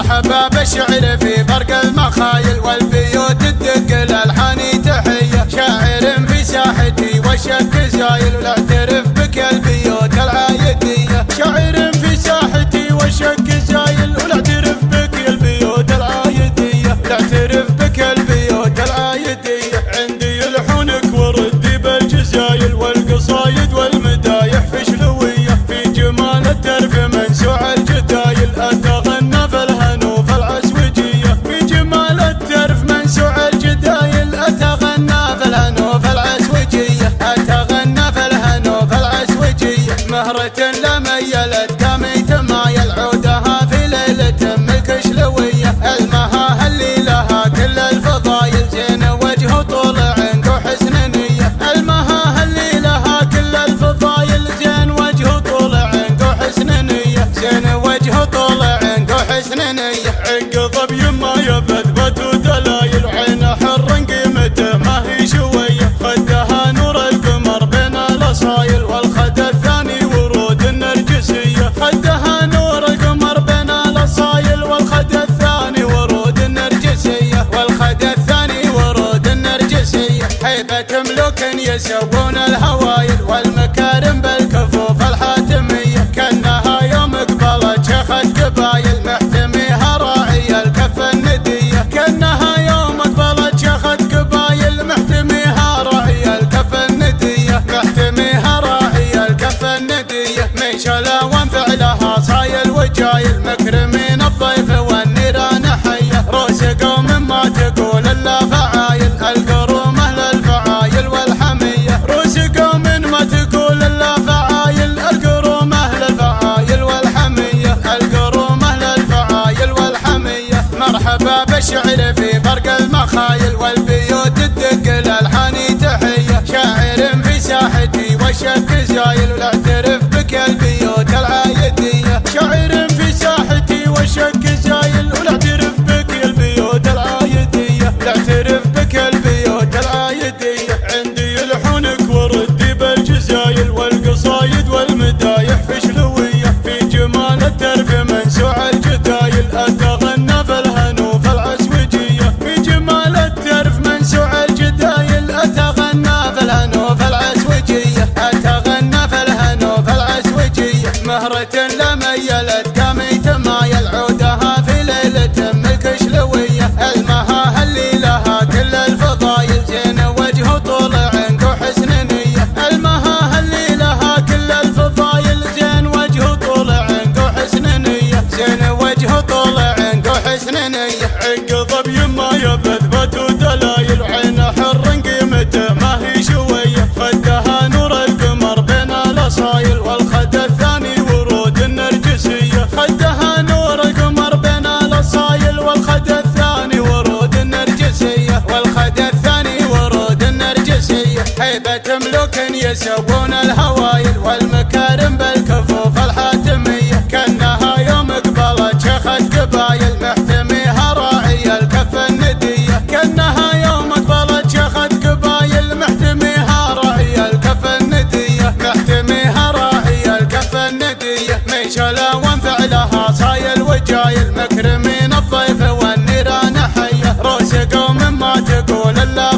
مرحبا بالشعر في برق المخايل والبيوت تدق الالحان تحيه. شاعر في ساحتي والشك زايل ولاعترف بك البيوت العايديه. شاعر في ساحتي والشك زايل ولاعترف بك البيوت العايديه. لاعترف بك البيوت العايديه. عندي لحونك وردي بالجزايل والقصايد والمدايح في شلويه. في جمال الترف منسوع الجدايل اتغنى في الهنوف العسوجيه. في جمال الترف منسوع الجدايل اتغنى في الهنوف العسوجيه. اتغنى في الهنوف العسوجيه. مهرة لميلت قامت مايل عودها في ليلة ملك شلويه. المها اللي لها كل الفضايل زين وجه طول عنق وحسن نيه. المها اللي لها كل الفضايل زين وجه طول عنق وحسن نيه. زين وجه طول عنق وحسن نيه. عق ضبي ما يبثبت ودلايل وعينه حر قيمته ما هي شويه. خدها نور القمر بين الاصايل والخد الثاني ورود النرجسيه. خدها نور القمر بين الاصايل والخد الثاني ورود النرجسيه. والخد الثاني ورود النرجسيه. هيبة ملوك يسوون الهوايل والمكارم بالكفوف الحاتميه. كانها يوم قبلت شيخة قبايل محتميها راعي الكف النديه. كانها يوم قبلت شيخة قبايل محتميها راعي الكف النديه. محتميها راعي الكف النديه. من شلا وانفعلها صايل وجايل مكرمين الضيف والنيران حيه. روس قوم ما تقول الا فعايل القرومه للفعايل والحميه. روس قوم ما تقول الا فعايل القرومه للفعايل والحميه. القرومه للفعايل والحميه. مرحبا بالشعر في برق المخايل والبيوت تدق الالحان تحيه. شاعر في ساحتي والشك زايل ولاعترف بك البيوت العايديه. شاعر في ساحتي والشك زايل ولاعترف بك البيوت العايديه. لاعترف بك البيوت العايديه. عندي لحونك وردي بالجزايل والقصايد والمدايح في شلويه. في جمال الترف منسوع الجدايل اتغنى في الهنوف العسوجيه. في جمال الترف منسوع الجدايل اتغنى في الهنوف العسوجيه. اتغنى في الهنوف العسوجيه. مهرة لميلت قامت مايل عودها في ليلة ملك شلويه. المها اللي لها كل الفضايل زين وجه طول عنق وحسن نيه. المها اللي لها كل الفضايل زين وجه طول عنق وحسن نيه. زين وجه طول عنق وحسن نيه. عق ضبي ما يبثبت ودلايل وعينه حر قيمته ما هي شويه. خدها نور القمر بين الاصايل والخد الثاني ورود النرجسيه. خدها نور القمر بين الاصايل والخد الثاني ورود النرجسيه. والخد الثاني ورود النرجسيه. هيبة ملوك يسوون الهوايل والمكارم بالكفوف الحاتميه. كانها يوم قبلت شيخة قبايل محتميها راعي الكف النديه. كانها يوم قبلت شيخة قبايل محتميها راعي الكف النديه. محتميها راعي الكف النديه. من شلا وانفعلها صايل وجايل مكرمين الضيف والنيران حيه. روس قوم ما تقول الا